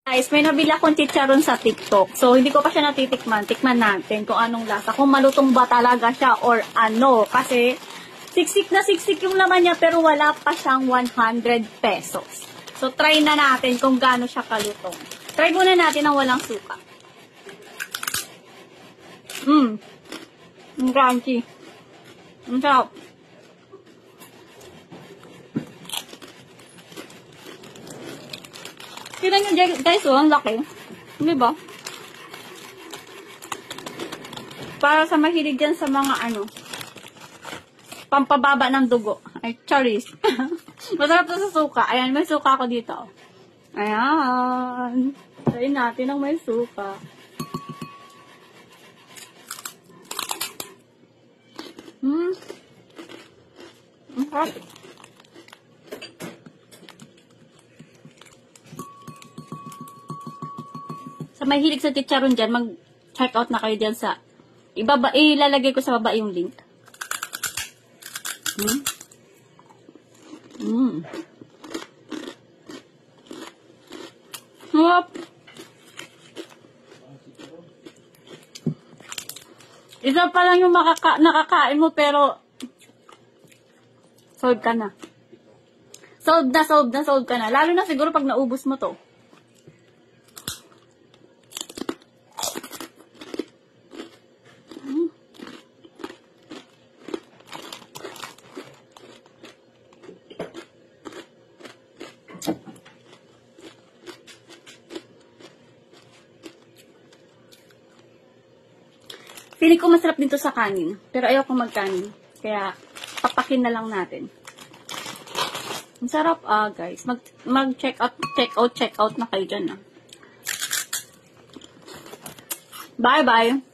Guys, may nabili akong chicharon sa TikTok. So, hindi ko pa siya natitikman. Tikman natin kung anong lasa. Kung malutong ba talaga siya or ano. Kasi, siksik na siksik yung laman niya pero wala pa siyang 100 pesos. So, try na natin kung gaano siya kalutong. Try muna natin ang walang suka. Ang crunchy. Ang sarap. Tignan nyo guys, ang laki. Di ba? Para sa mahilig dyan sa mga pampababa ng dugo. Ay, charis. Masarap to sa suka. Ayan, may suka ako dito. Ayan. Try natin ang may suka. Ang sarap. Sa mahilig sa chicharon dyan, mag-check out na kayo dyan sa ilalagay ko sa baba yung link. Sarap. Isa pa lang yung nakakain mo pero solve ka na. Solve ka na. Lalo na siguro pag naubos mo to. Feeling ko masarap dito sa kanin. Pero ayoko magkanin. Kaya, papakin na lang natin. Ang sarap guys. Mag-check out na kayo dyan Bye-bye.